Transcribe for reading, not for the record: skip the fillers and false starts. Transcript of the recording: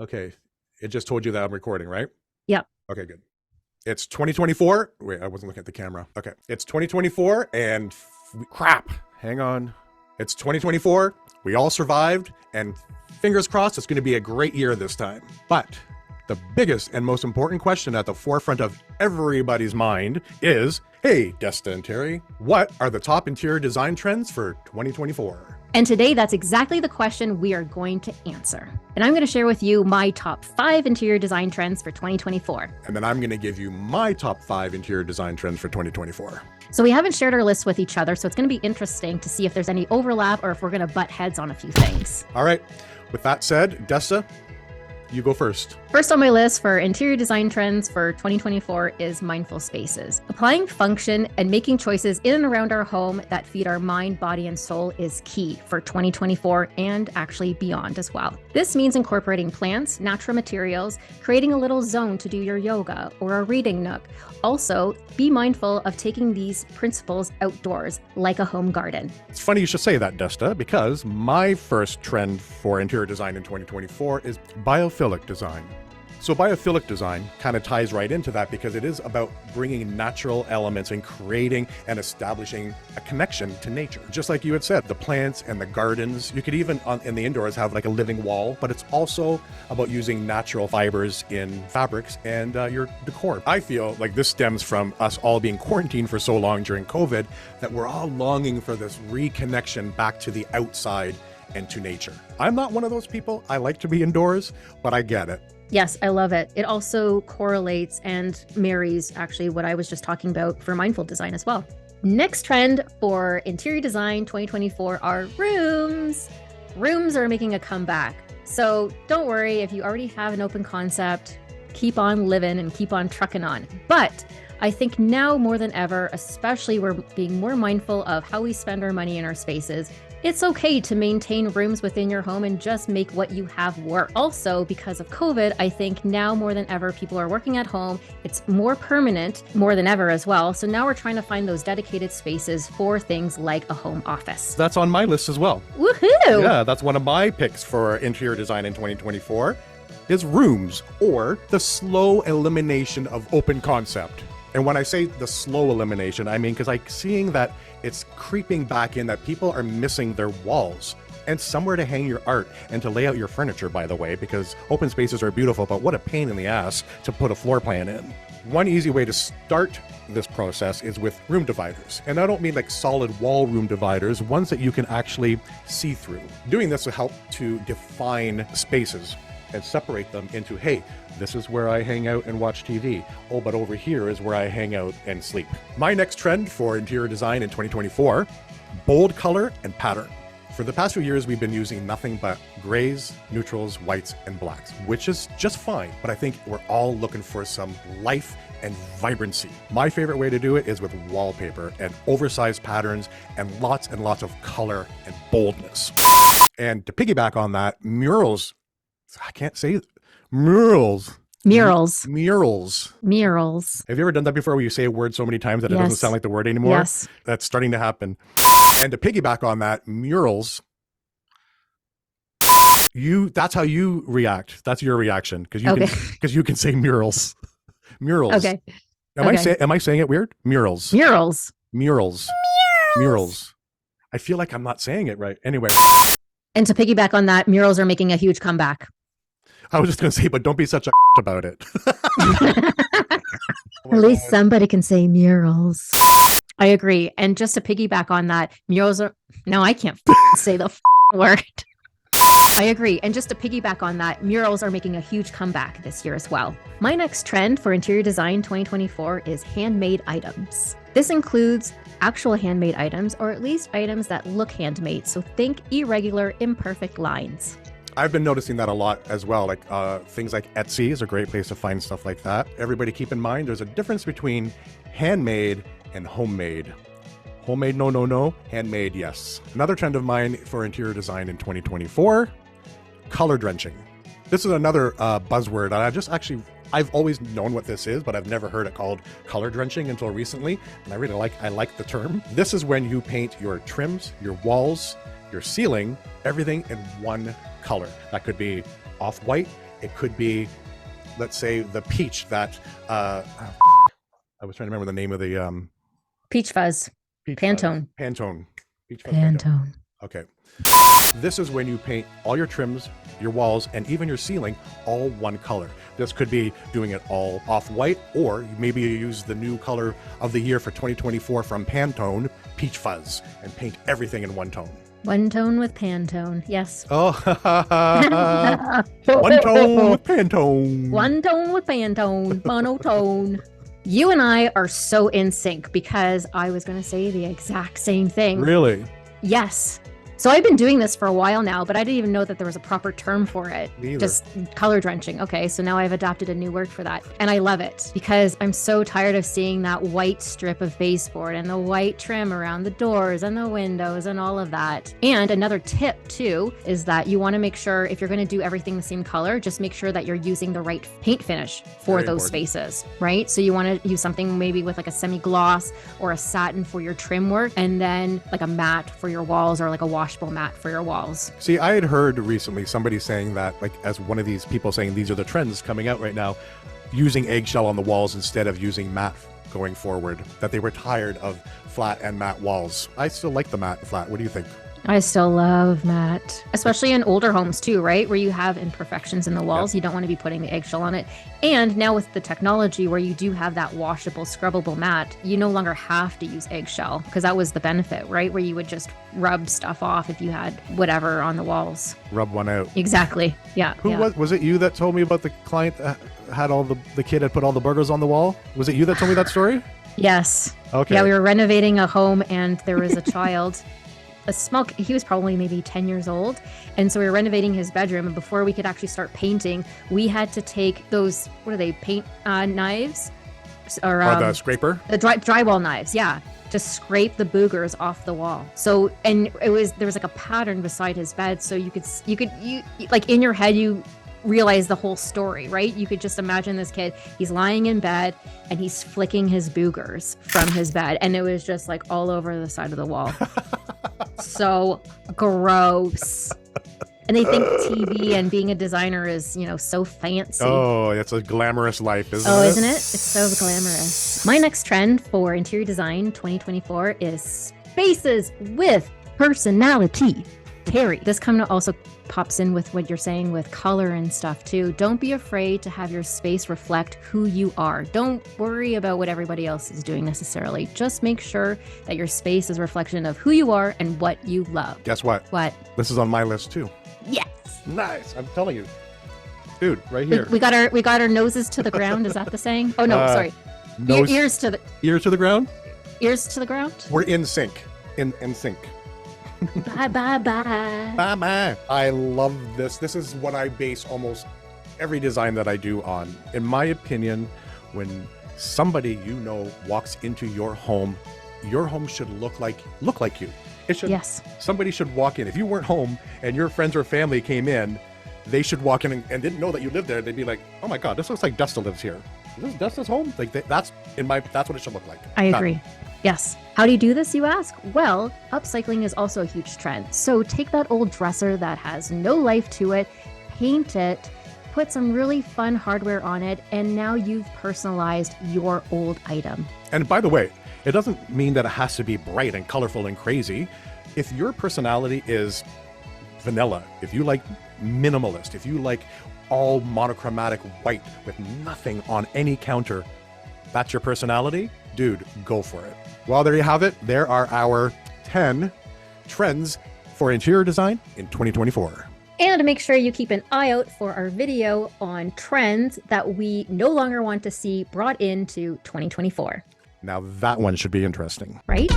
Okay. It just told you that I'm recording, right? Yep. Okay, good. It's 2024. Wait, I wasn't looking at the camera. Okay. It's 2024 and crap. Hang on. It's 2024. We all survived and fingers crossed it's going to be a great year this time. But the biggest and most important question at the forefront of everybody's mind is, hey, Desta and Terry, what are the top interior design trends for 2024? And today, that's exactly the question we are going to answer. And I'm going to share with you my top 5 interior design trends for 2024. And then I'm going to give you my top 5 interior design trends for 2024. So we haven't shared our lists with each other, so it's going to be interesting to see if there's any overlap or if we're going to butt heads on a few things. All right. With that said, Desta, you go first. First on my list for interior design trends for 2024 is mindful spaces. Applying function and making choices in and around our home that feed our mind, body, and soul is key for 2024 and actually beyond as well. This means incorporating plants, natural materials, creating a little zone to do your yoga or a reading nook. Also, be mindful of taking these principles outdoors, like a home garden. It's funny you should say that, Desta, because my first trend for interior design in 2024 is biophilic design. So biophilic design kind of ties right into that because it is about bringing natural elements and creating and establishing a connection to nature. Just like you had said, the plants and the gardens, you could even in the indoors have like a living wall, but it's also about using natural fibers in fabrics and your decor. I feel like this stems from us all being quarantined for so long during COVID that we're all longing for this reconnection back to the outside and to nature. I'm not one of those people. I like to be indoors, but I get it. Yes, I love it. It also correlates and marries actually what I was just talking about for mindful design as well. Next trend for interior design 2024 are rooms. Rooms are making a comeback. So don't worry if you already have an open concept, keep on living and keep on trucking on. But I think now more than ever, especially we're being more mindful of how we spend our money in our spaces. It's okay to maintain rooms within your home and just make what you have work. Also, because of COVID, I think now more than ever, people are working at home. It's more permanent more than ever as well. So now we're trying to find those dedicated spaces for things like a home office. That's on my list as well. Woohoo! Yeah, that's one of my picks for interior design in 2024 is rooms, or the slow elimination of open concept. And when I say the slow elimination, I mean, because I'm seeing that it's creeping back in that people are missing their walls and somewhere to hang your art and to lay out your furniture, by the way, because open spaces are beautiful, but what a pain in the ass to put a floor plan in. One easy way to start this process is with room dividers. And I don't mean like solid wall room dividers, ones that you can actually see through. Doing this will help to define spaces and separate them into, hey, this is where I hang out and watch TV. Oh, but over here is where I hang out and sleep. My next trend for interior design in 2024, bold color and pattern. For the past few years, we've been using nothing but grays, neutrals, whites, and blacks, which is just fine. But I think we're all looking for some life and vibrancy. My favorite way to do it is with wallpaper and oversized patterns and lots of color and boldness. And to piggyback on that, murals. I can't say murals. Murals. Murals. Murals. Have you ever done that before where you say a word so many times that it doesn't sound like the word anymore? Yes. That's starting to happen. And to piggyback on that, murals, that's how you react. That's your reaction. Because you can say murals. Murals. Okay. Am I saying it weird? Murals. Murals. Murals. Murals. I feel like I'm not saying it right. Anyway. And to piggyback on that, murals are making a huge comeback. I was just going to say, but don't be such a about it. At least somebody can say murals. I agree. And just to piggyback on that, murals are... No, I can't say the word. I agree. And just to piggyback on that, murals are making a huge comeback this year as well. My next trend for interior design 2024 is handmade items. This includes actual handmade items, or at least items that look handmade. So think irregular, imperfect lines. I've been noticing that a lot as well. Like things like Etsy is a great place to find stuff like that. Everybody keep in mind, there's a difference between handmade and homemade. Homemade, no. Handmade, yes. Another trend of mine for interior design in 2024, color drenching. This is another buzzword. I've always known what this is, but I've never heard it called color drenching until recently. And I like the term. This is when you paint your trims, your walls, your ceiling, everything in one color. That could be off-white, It could be, let's say, the peach that I was trying to remember the name of the Peach Fuzz. peach Pantone. Pantone. Peach Fuzz Pantone. Pantone. Okay. This is when you paint all your trims, your walls, and even your ceiling all one color. This could be doing it all off-white, or maybe you use the new color of the year for 2024 from Pantone, Peach Fuzz, and paint everything in one tone. One tone with Pantone. Yes. Oh, one tone with Pantone. One tone with Pantone. Monotone. You and I are so in sync because I was going to say the exact same thing. Really? Yes. So I've been doing this for a while now, but I didn't even know that there was a proper term for it. Me either. Just color drenching. Okay, so now I've adopted a new word for that. And I love it because I'm so tired of seeing that white strip of baseboard and the white trim around the doors and the windows and all of that. And another tip too is that you want to make sure if you're going to do everything the same color, just make sure that you're using the right paint finish for Very those important. spaces, right? So you want to use something maybe with like a semi-gloss or a satin for your trim work, and then like a matte for your walls or like a washable matte for your walls. See, I had heard recently somebody saying that, like, as one of these people saying these are the trends coming out right now, using eggshell on the walls instead of using matte going forward, that they were tired of flat and matte walls. I still like the matte and flat. What do you think? I still love matte, especially in older homes too, right? Where you have imperfections in the walls. You don't want to be putting the eggshell on it. And now with the technology where you do have that washable, scrubbable matte, you no longer have to use eggshell because that was the benefit, right? Where you would just rub stuff off if you had whatever on the walls. Rub one out. Exactly. Yeah. Who yeah. was it you that told me about the client that had all the kid had put all the burgers on the wall? Was it you that told me that story? Yes. Okay. Yeah, we were renovating a home and there was a child, he was probably maybe 10 years old. And so we were renovating his bedroom. And before we could actually start painting, we had to take those, what are they, paint knives? Or the scraper? The drywall knives, yeah. To scrape the boogers off the wall. So, and there was like a pattern beside his bed. So you like in your head, you realize the whole story, right? You could just imagine this kid, he's lying in bed and he's flicking his boogers from his bed. And it was just like all over the side of the wall. So gross. And they think TV and being a designer is, so fancy. Oh, it's a glamorous life, isn't it? Oh, isn't it? It's so glamorous. My next trend for interior design 2024 is spaces with personality. Terry, this kind of also pops in with what you're saying with color and stuff too. Don't be afraid to have your space reflect who you are. Don't worry about what everybody else is doing necessarily. Just make sure that your space is a reflection of who you are and what you love. Guess what? What? This is on my list too. Yes. Nice. I'm telling you. Dude, right here. We got our noses to the ground. Is that the saying? Oh no, sorry. Nose, Ears to the ground? ears to the ground. We're in sync. In sync. Bye bye bye. Bye-bye. I love this. This is what I base almost every design that I do on. In my opinion, when somebody walks into your home should look like you. It should. Yes. Somebody should walk in. If you weren't home and your friends or family came in, they should walk in and didn't know that you lived there. They'd be like, "Oh my God, this looks like Dustin lives here. Is this Dustin's home?" Like that's what it should look like. I agree. Yes. How do you do this, you ask? Well, upcycling is also a huge trend. So take that old dresser that has no life to it, paint it, put some really fun hardware on it, and now you've personalized your old item. And by the way, it doesn't mean that it has to be bright and colorful and crazy. If your personality is vanilla, if you like minimalist, if you like all monochromatic white with nothing on any counter, that's your personality, dude, go for it. Well, there you have it. There are our 10 trends for interior design in 2024. And make sure you keep an eye out for our video on trends that we no longer want to see brought into 2024. Now that one should be interesting. Right?